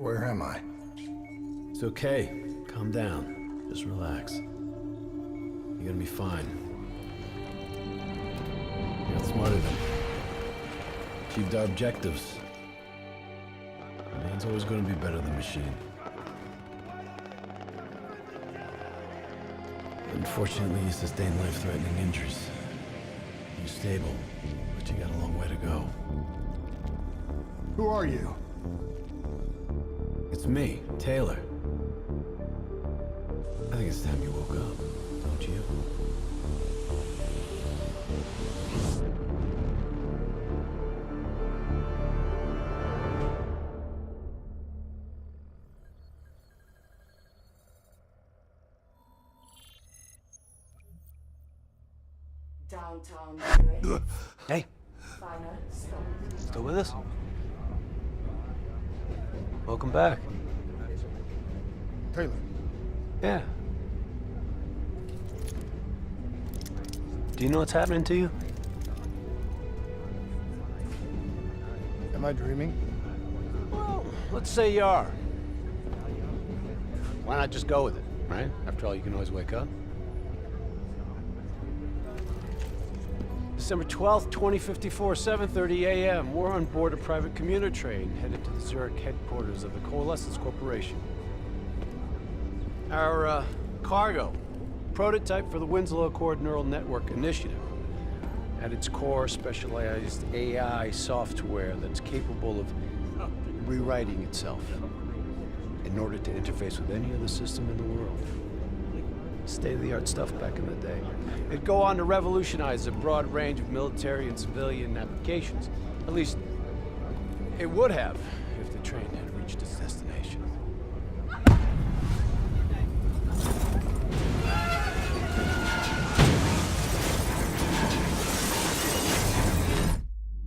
Where am I? It's okay. Calm down. Just relax. You're gonna be fine. You got smarter than me. Achieved our objectives. Man's always gonna be better than machine. Unfortunately, you sustained life-threatening injuries. You're stable, but you got a long way to go. Who are you? It's me, Taylor. I think it's time you woke up, don't you? Downtown Hey, Final stop. still with us? Welcome back. Taylor. Yeah. Do you know what's happening to you? Am I dreaming? Well, let's say you are. Why not just go with it, right? After all, you can always wake up. December 12th, 2054, 7:30 a.m. We're on board a private commuter train headed to the Zurich headquarters of the Coalescence Corporation. Our cargo, prototype for the Winslow Accord Neural Network Initiative. At its core, specialized AI software that's capable of rewriting itself in order to interface with any other system in the world. State-of-the-art stuff back in the day. It'd go on to revolutionize a broad range of military and civilian applications. At least, it would have if the train had reached its destination.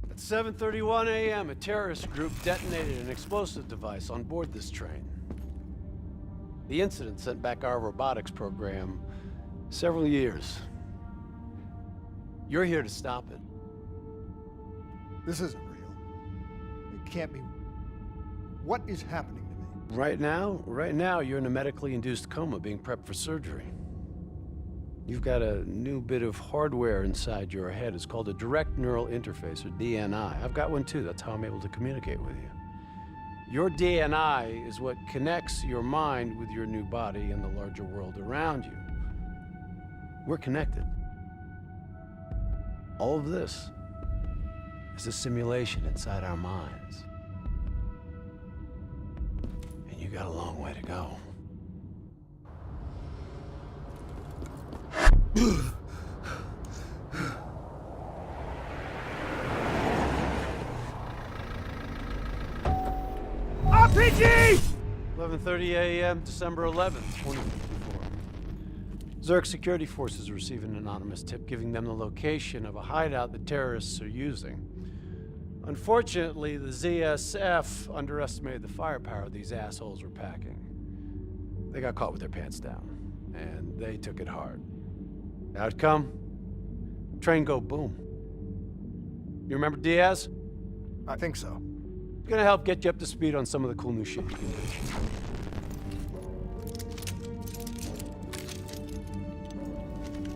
At 7:31 a.m., a terrorist group detonated an explosive device on board this train. The incident sent back our robotics program several years. You're here to stop it. This isn't real. It can't be. What is happening to me? Right now, you're in a medically induced coma being prepped for surgery. You've got a new bit of hardware inside your head. It's called a direct neural interface, or DNI. I've got one too. That's how I'm able to communicate with you. Your DNI is what connects your mind with your new body and the larger world around you. We're connected. All of this is a simulation inside our minds. And you got a long way to go. RPG! 11:30 a.m., December 11th, 2054. Zurich security forces receive an anonymous tip giving them the location of a hideout the terrorists are using. Unfortunately, the ZSF underestimated the firepower these assholes were packing. They got caught with their pants down, and they took it hard. Outcome? Train go boom. You remember Diaz? I think so. Gonna help get you up to speed on some of the cool new shit you can do.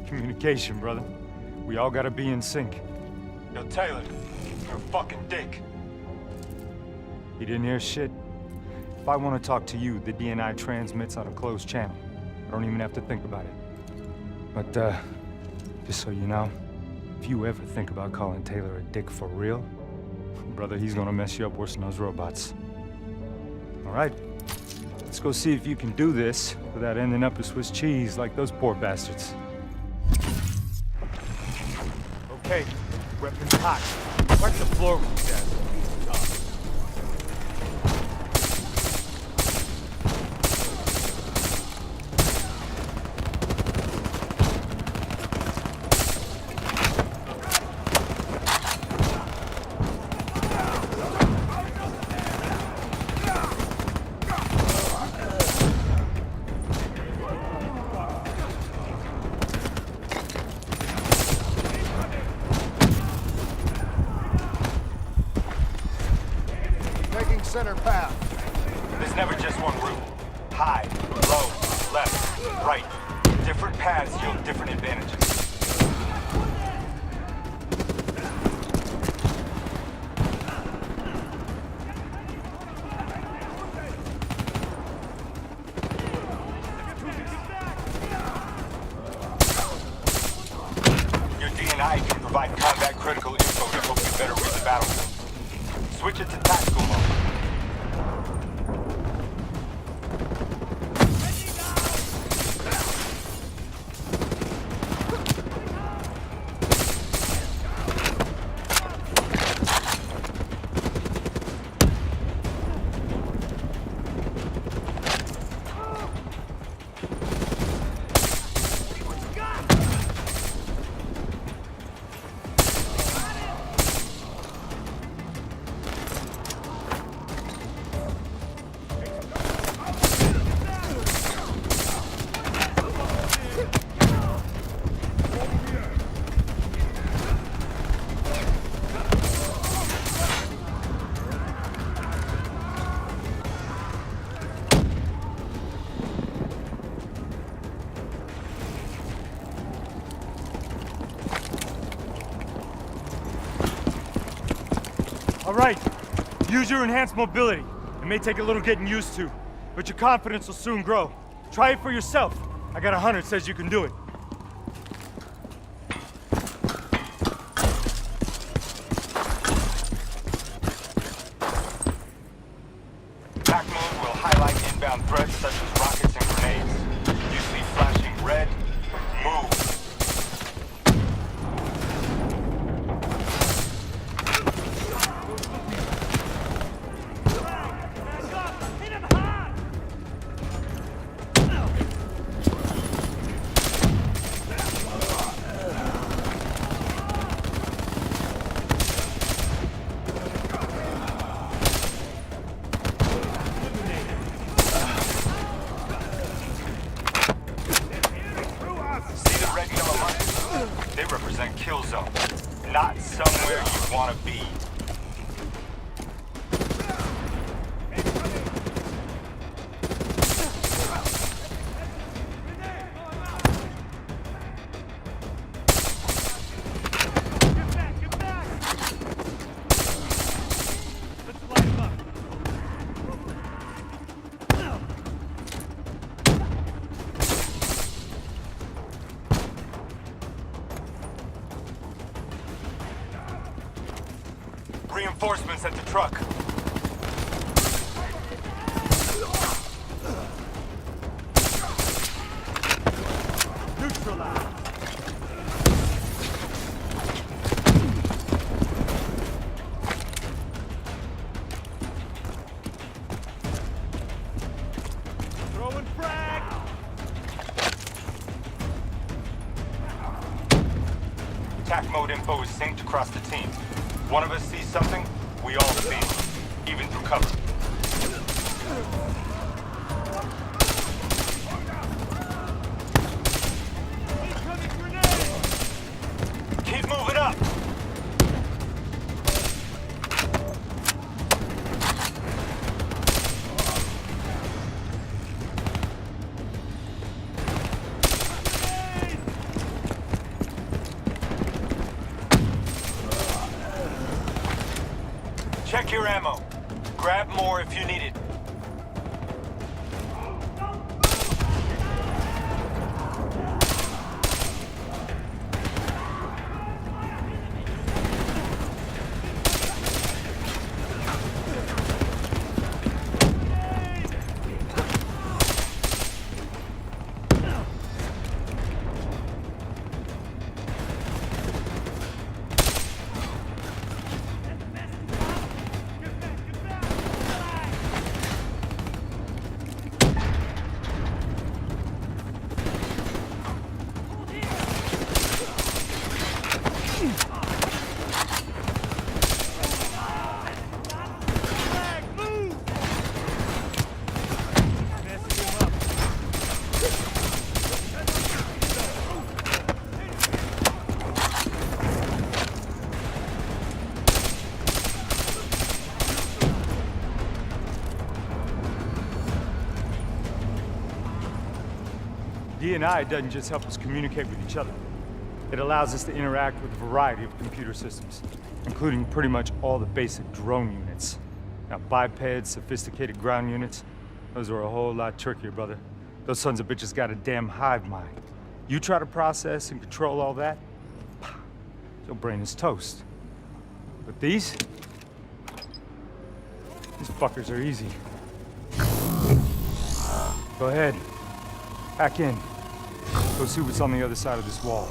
Communication, brother. We all gotta be in sync. Yo, Taylor, you're a fucking dick. You didn't hear shit? If I want to talk to you, the DNI transmits on a closed channel. I don't even have to think about it. But, just so you know, if you ever think about calling Taylor a dick for real, brother, he's gonna mess you up worse than those robots. All right, let's go see if you can do this without ending up as Swiss cheese like those poor bastards. Okay, weapons hot. Wipe the floor with you guys. Taking center path. There's never just one route. High, low, left, right. Different paths yield different advantages. Your DNI can provide combat critical info to help you better read the battlefield. Switch it to tactical mode. All right. Use your enhanced mobility. It may take a little getting used to, but your confidence will soon grow. Try it for yourself. I got a hunter that says you can do it. Attack mode will highlight inbound threats such as rockets and grenades. You see flashing red, move. See the red and yellow markers? They represent kill zone, not somewhere you want to be. Reinforcements at the truck. Neutralize. Throwing frag. Attack mode info is synced across the team. One of us sees something, we all see it, even through cover. Keep moving up! Check your ammo. Grab more if you need it. D&I doesn't just help us communicate with each other. It allows us to interact with a variety of computer systems, including pretty much all the basic drone units. Now, bipeds, sophisticated ground units, those are a whole lot trickier, brother. Those sons of bitches got a damn hive mind. You try to process and control all that, your brain is toast. But these fuckers are easy. Go ahead. Hack in. Go see what's on the other side of this wall.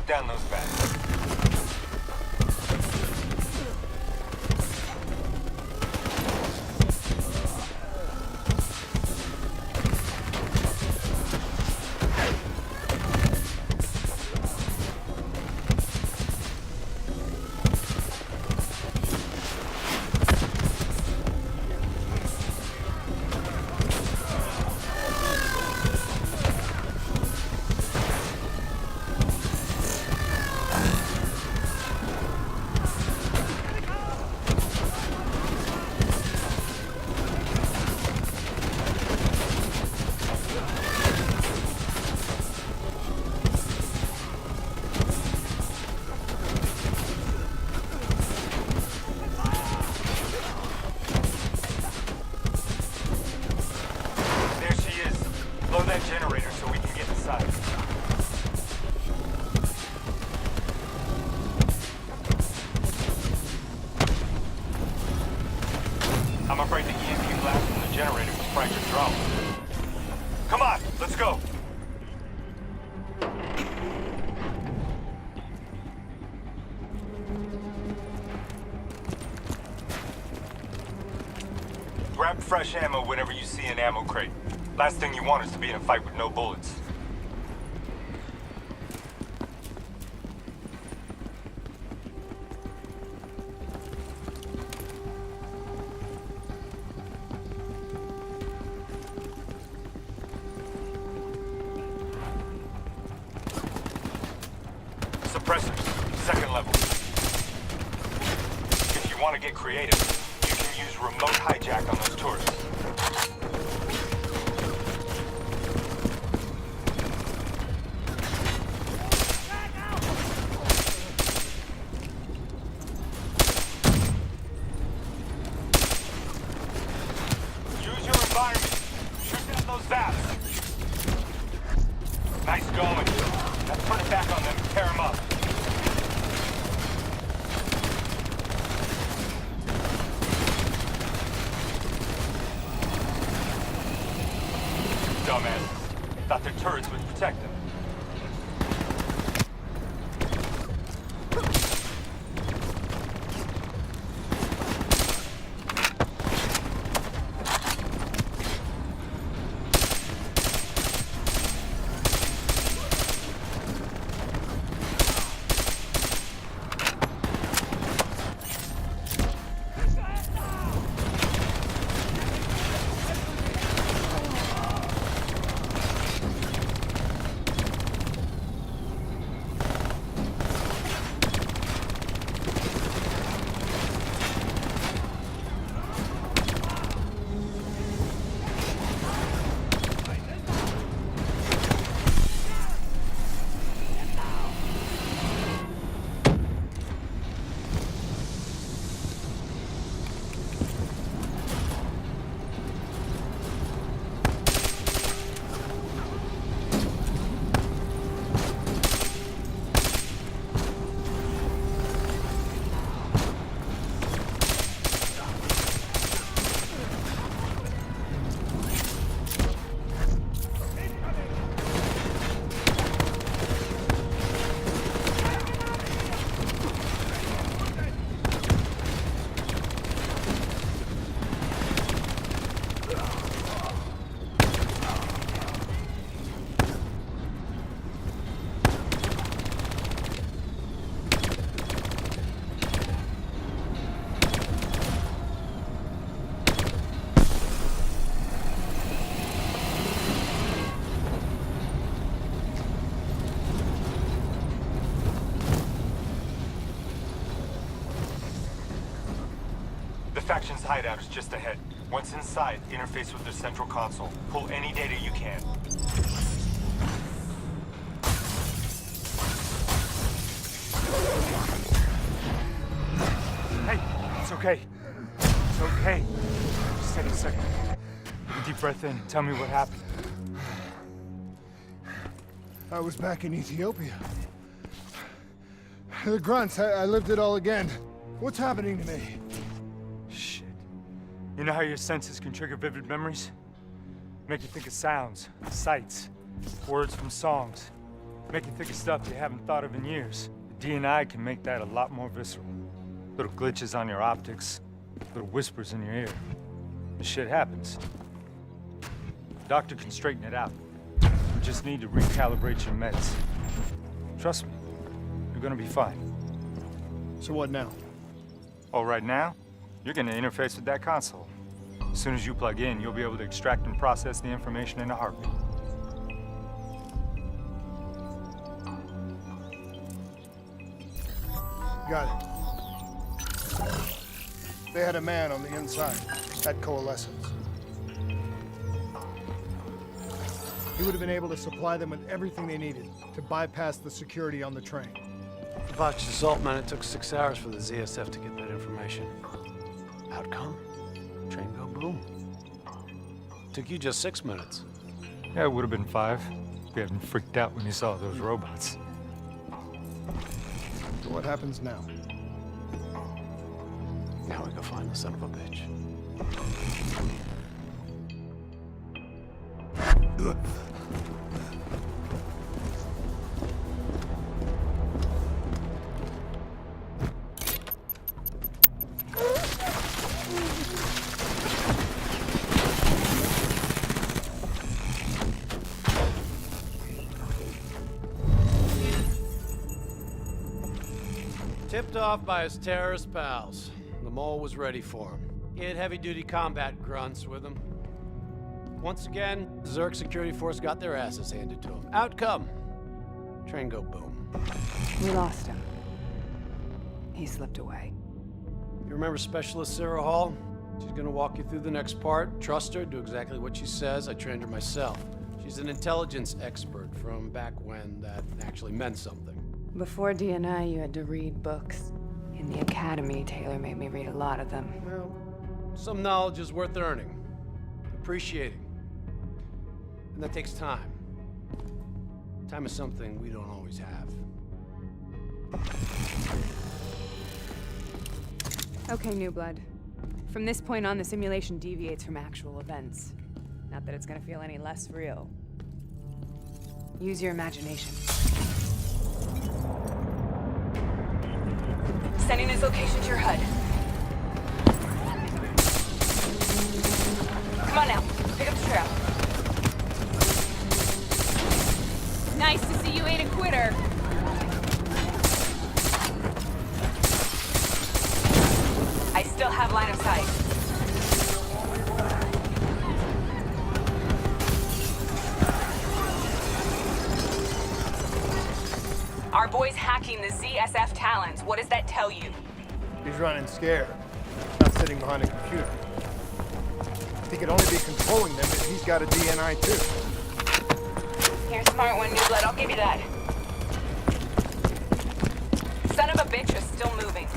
Down those bats. I'm afraid the EMP blast from the generator was fractured drum. Come on, let's go. Grab fresh ammo whenever you see an ammo crate. Last thing you want is to be in a fight with no bullets. Suppressors, second level. If you want to get creative, you can use remote hijack on those tourists. Use your environment. Shoot down those vats. Nice going. Now put it back on them and tear them up. Dumbass. Thought their turrets would protect them. faction's hideout is just ahead. Once inside, interface with their central console. Pull any data you can. Hey, it's okay. It's okay. Just take a second. Take a deep breath in. Tell me what happened. I was back in Ethiopia. The grunts, I lived it all again. What's happening to me? Shit. You know how your senses can trigger vivid memories? Make you think of sounds, sights, words from songs. Make you think of stuff you haven't thought of in years. The DNI can make that a lot more visceral. Little glitches on your optics, little whispers in your ear. This shit happens. The doctor can straighten it out. You just need to recalibrate your meds. Trust me, you're gonna be fine. So what now? Oh, right now, you're gonna interface with that console. As soon as you plug in, you'll be able to extract and process the information in a heartbeat. Got it. They had a man on the inside, at Coalescence. He would have been able to supply them with everything they needed to bypass the security on the train. The botched assault, man, it took 6 hours for the ZSF to get that information. Outcome? Train go boom. Took you just 6 minutes. Yeah, it would have been 5 if you hadn't freaked out when you saw those robots. So what happens now? Now we go find the son of a bitch. Tipped off by his terrorist pals. The mole was ready for him. He had heavy-duty combat grunts with him. Once again, the Zerg security force got their asses handed to them. Outcome. Train go boom. We lost him. He slipped away. You remember Specialist Sarah Hall? She's gonna walk you through the next part. Trust her, do exactly what she says. I trained her myself. She's an intelligence expert from back when that actually meant something. Before DNI, you had to read books. In the academy, Taylor made me read a lot of them. Well, some knowledge is worth earning, appreciating. And that takes time. Time is something we don't always have. Okay, New Blood. From this point on, the simulation deviates from actual events. Not that it's gonna feel any less real. Use your imagination. Sending his location to your HUD. Come on now, pick up the trail. Nice to see you ain't a quitter. I still have line of sight. Our boy's hacking the ZSF Talons. What does that tell you? He's running scared, not sitting behind a computer. He could only be controlling them if he's got a DNI too. You're a smart one, New Blood. I'll give you that. Son of a bitch is still moving.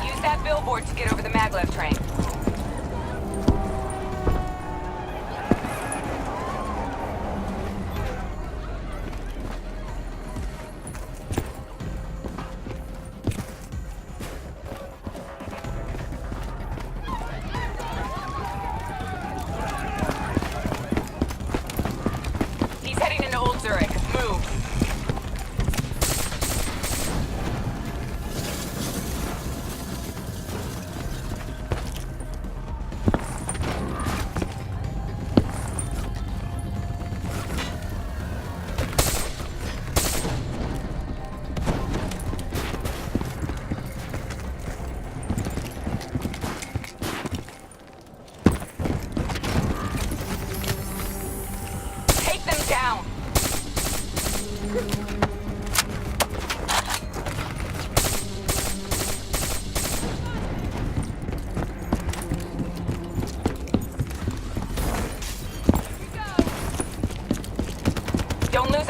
Use that billboard to get over the maglev train. He's heading into Old Zurich. Move.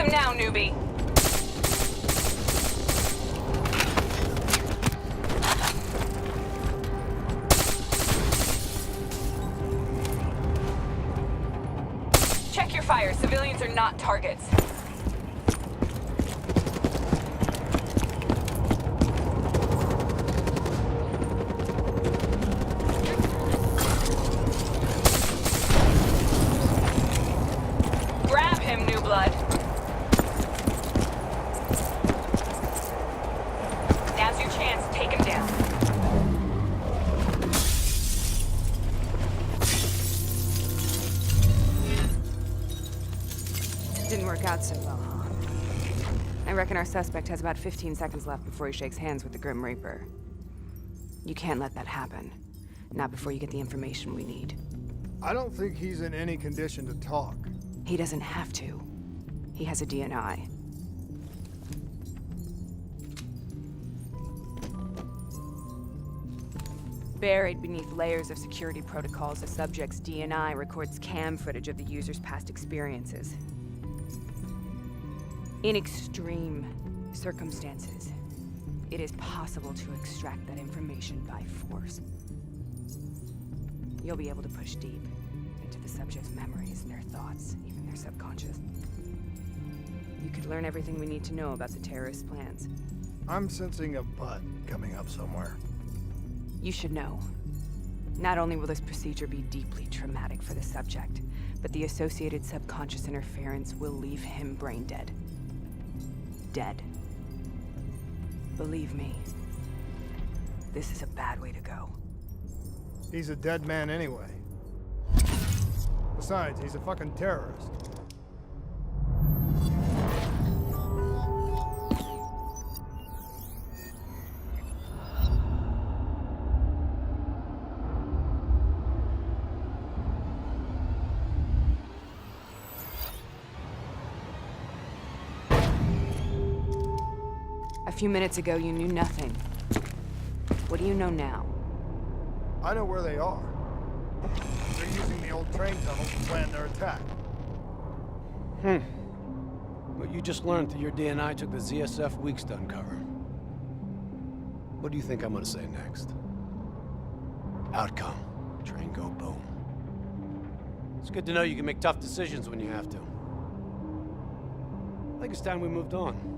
him now, newbie. Check your fire. Civilians are not targets. Grab him, new blood. Now's your chance. Take him down. Didn't work out so well, huh? I reckon our suspect has about 15 seconds left before he shakes hands with the Grim Reaper. You can't let that happen. Not before you get the information we need. I don't think he's in any condition to talk. He doesn't have to. He has a DNI. Buried beneath layers of security protocols, the subject's DNI records cam footage of the user's past experiences. In extreme circumstances, it is possible to extract that information by force. You'll be able to push deep into the subject's memories, their thoughts, even their subconscious. You could learn everything we need to know about the terrorist plans. I'm sensing a butt coming up somewhere. You should know. Not only will this procedure be deeply traumatic for the subject, but the associated subconscious interference will leave him brain dead. Dead. Believe me, this is a bad way to go. He's a dead man anyway. Besides, he's a fucking terrorist. A few minutes ago, you knew nothing. What do you know now? I know where they are. They're using the old train tunnel to plan their attack. What you just learned through your DNI took the ZSF weeks to uncover. What do you think I'm gonna say next? Outcome. Train go boom. It's good to know you can make tough decisions when you have to. I think it's time we moved on.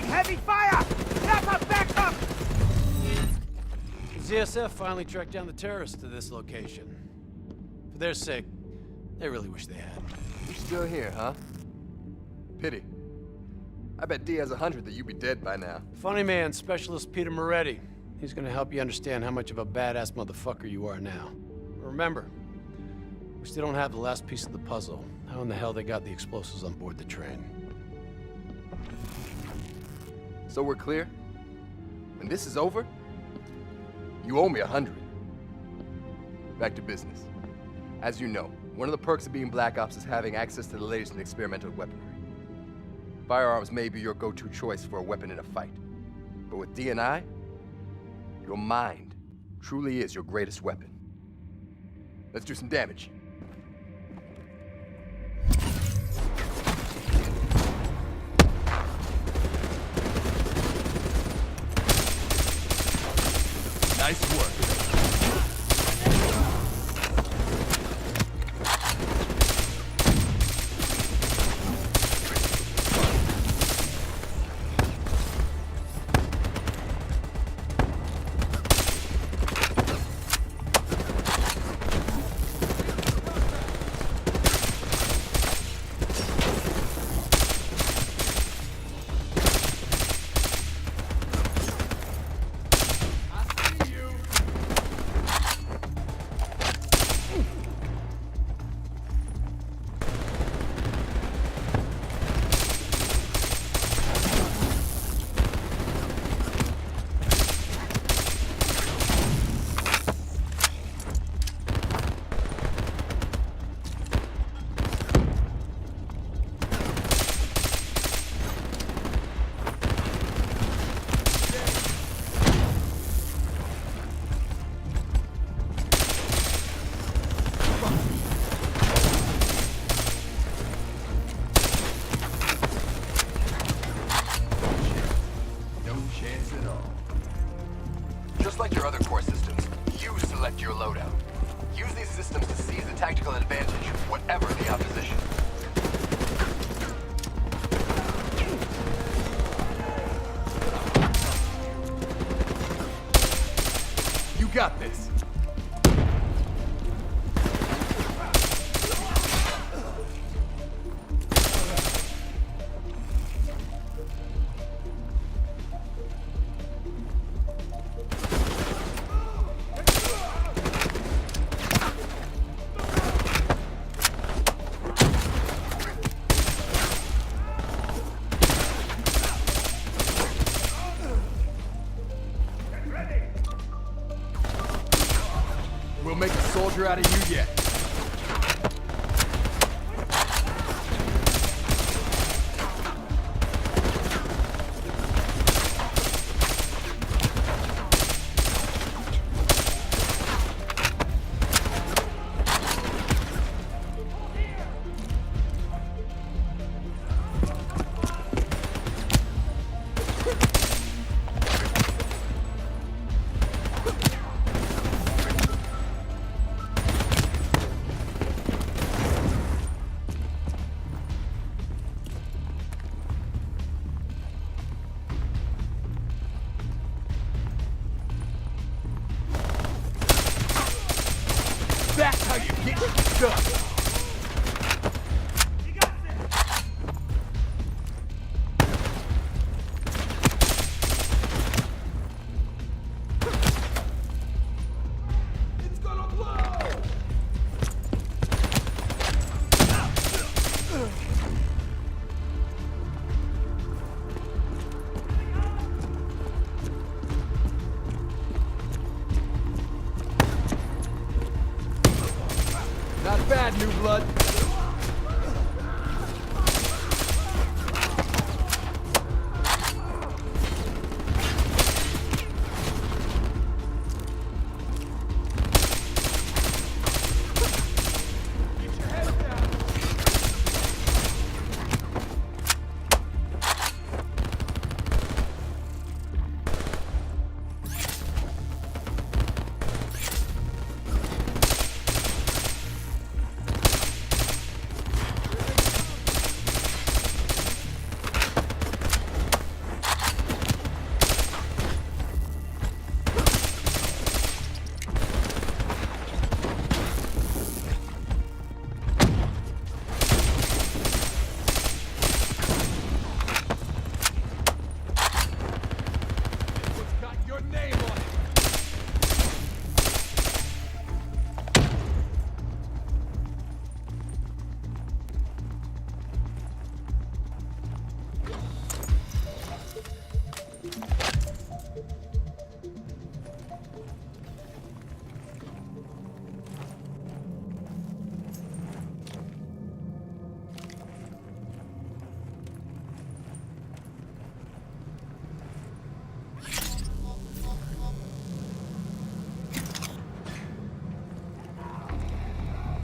Heavy fire! Back up! The ZSF finally tracked down the terrorists to this location. For their sake, they really wish they had. You're still here, huh? Pity. I bet D has 100 that you'd be dead by now. Funny man, Specialist Peter Moretti. He's gonna help you understand how much of a badass motherfucker you are now. But remember, we still don't have the last piece of the puzzle. How in the hell they got the explosives on board the train? So we're clear? When this is over, you owe me 100. Back to business. As you know, one of the perks of being Black Ops is having access to the latest in experimental weaponry. Firearms may be your go-to choice for a weapon in a fight. But with DNI, your mind truly is your greatest weapon. Let's do some damage. Nice work. your loadout. Use these systems to seize the tactical advantage, whatever the opposition. You got this. We'll make a soldier out of you yet. That's how you get stuck. Not bad, new blood.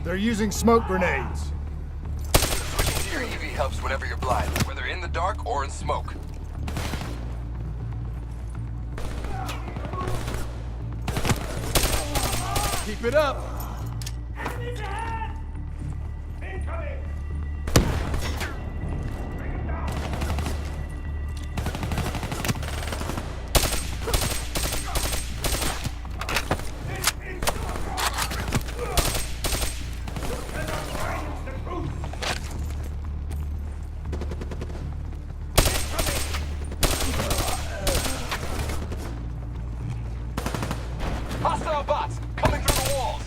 They're using smoke grenades. Switching to your EV helps whenever you're blind, whether in the dark or in smoke. Keep it up. Hostile bots coming through the walls.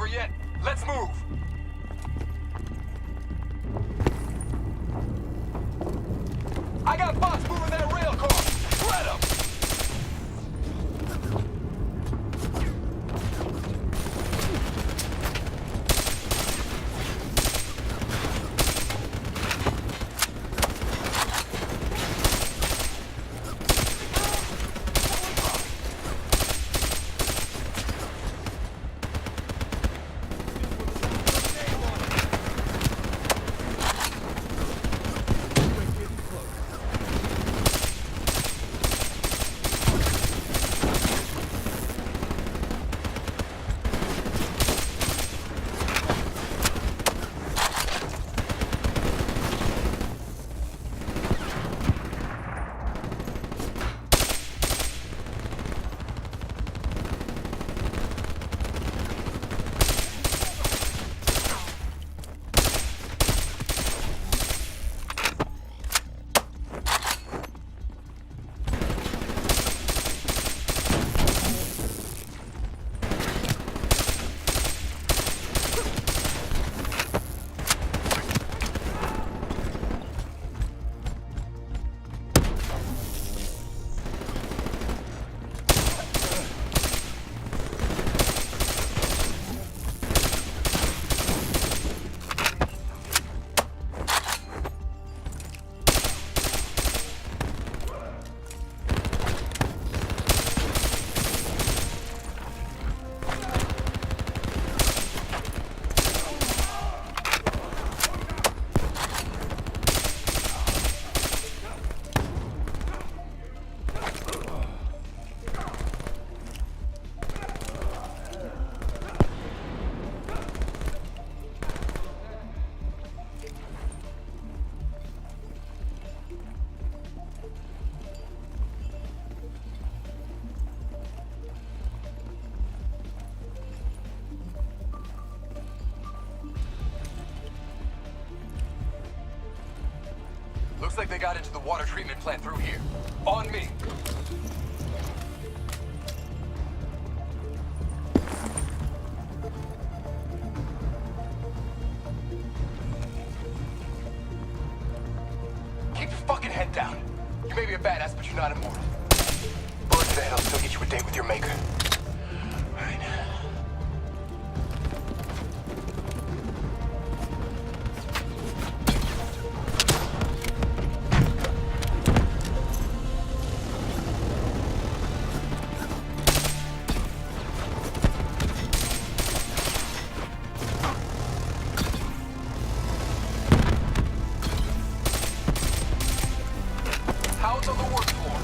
over yet. Let's move. I got bots moving that rail car. Shred 'em. Looks like they got into the water treatment plant through here. On me. Keep your fucking head down. You may be a badass, but you're not immortal. Bullet to the head will still get you a date with your maker. Right. How's on the work floor?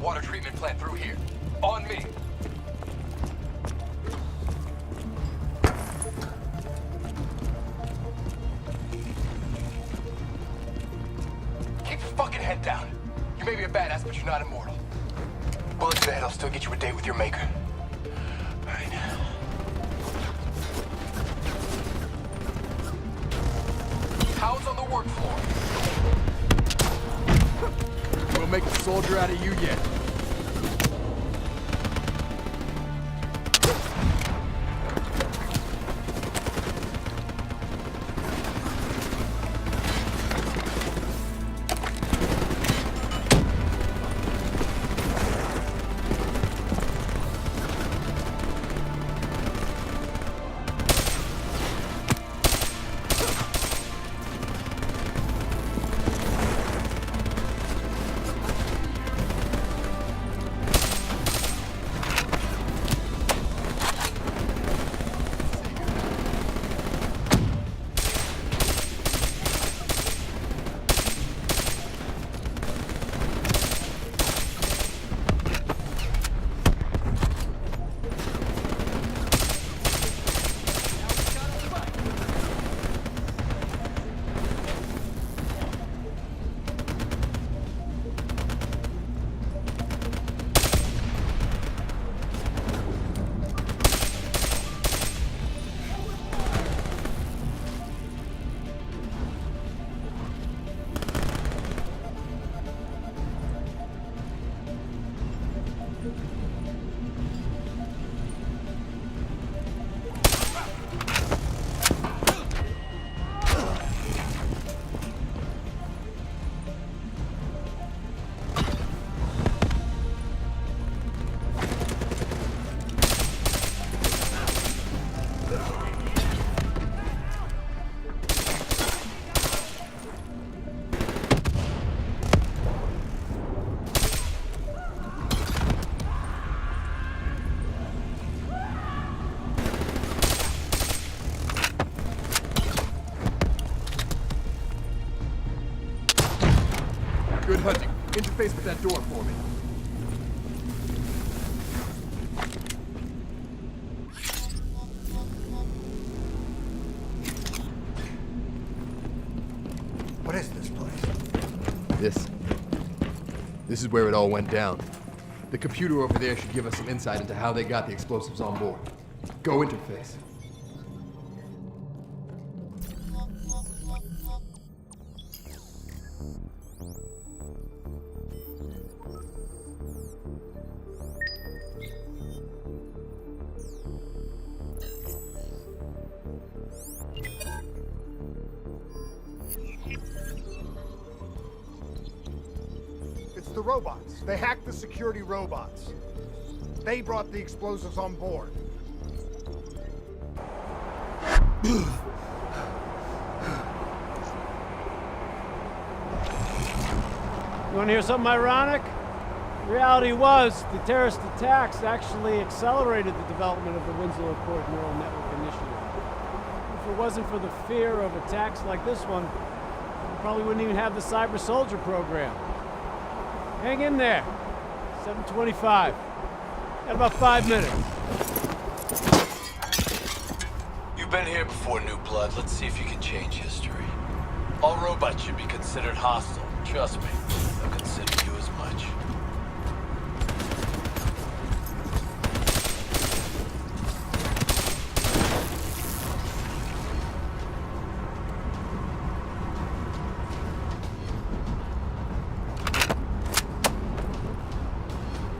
water treatment plant through here. On me. Keep your fucking head down. You may be a badass, but you're not immortal. Bullet to the head will still get you a date with your maker. Alright. How's on the work floor? We'll make a soldier out of you yet. Good hunting. Interface with that door for me. What is this place? This is where it all went down. The computer over there should give us some insight into how they got the explosives on board. Go interface. It's the robots. They hacked the security robots. They brought the explosives on board. You want to hear something ironic? The reality was, the terrorist attacks actually accelerated the development of the Winslow Accord Neural Network Initiative. If it wasn't for the fear of attacks like this one, we probably wouldn't even have the Cyber Soldier program. Hang in there. 7:25. Got about 5 minutes. You've been here before, New Blood. Let's see if you can change history. All robots should be considered hostile. Trust me, they'll consider you as much.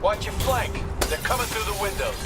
Watch your flank. They're coming through the windows.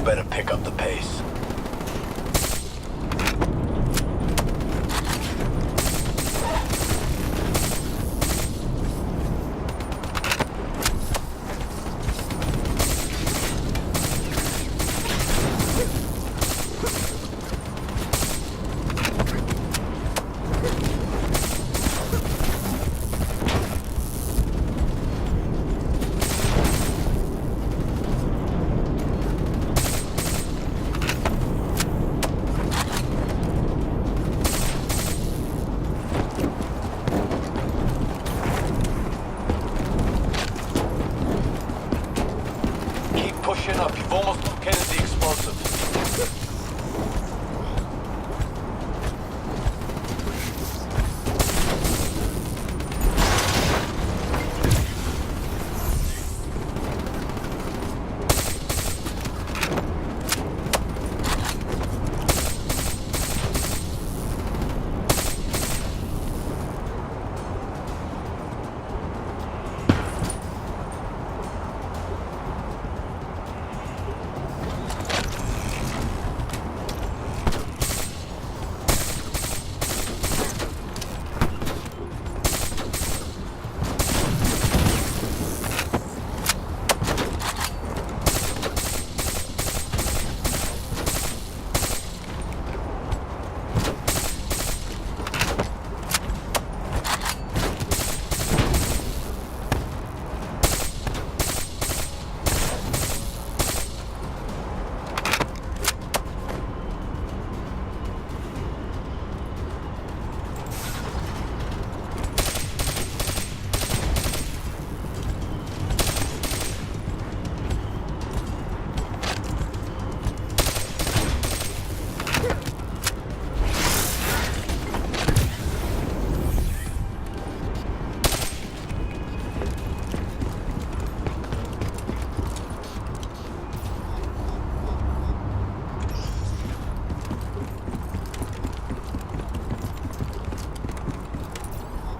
better pick up the pace. Pushing up. You've almost located the explosive.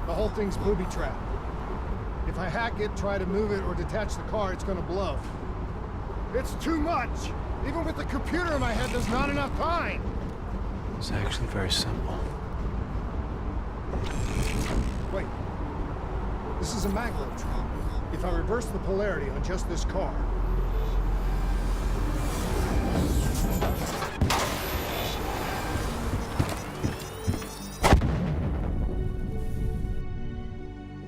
The whole thing's booby-trapped. If I hack it, try to move it, or detach the car, it's gonna blow. It's too much! Even with the computer in my head, there's not enough time! It's actually very simple. Wait. This is a maglev trap. If I reverse the polarity on just this car...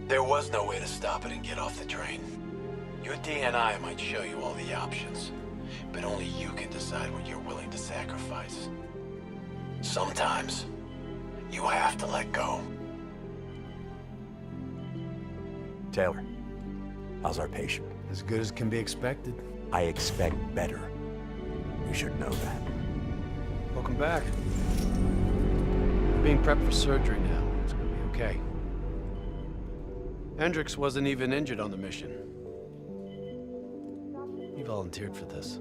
There was no way to stop it and get off the train. Your DNI might show you all the options, but only you can decide what you're willing to sacrifice. Sometimes, you have to let go. Taylor, how's our patient? As good as can be expected. I expect better. You should know that. Welcome back. We're being prepped for surgery now. It's gonna be okay. Hendricks wasn't even injured on the mission. He volunteered for this.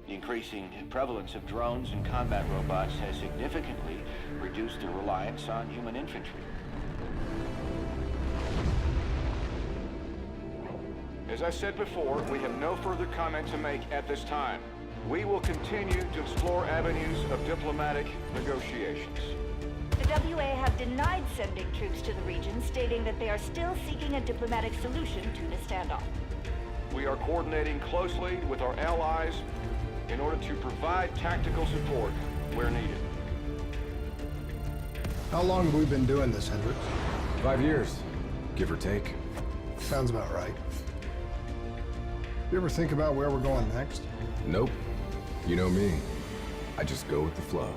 The increasing prevalence of drones and combat robots has significantly reduced the reliance on human infantry. As I said before, we have no further comment to make at this time. We will continue to explore avenues of diplomatic negotiations. The WA have denied sending troops to the region, stating that they are still seeking a diplomatic solution to the standoff. We are coordinating closely with our allies in order to provide tactical support where needed. How long have we been doing this, Hendricks? 5 years, give or take. Sounds about right. You ever think about where we're going next? Nope. You know me. I just go with the flow.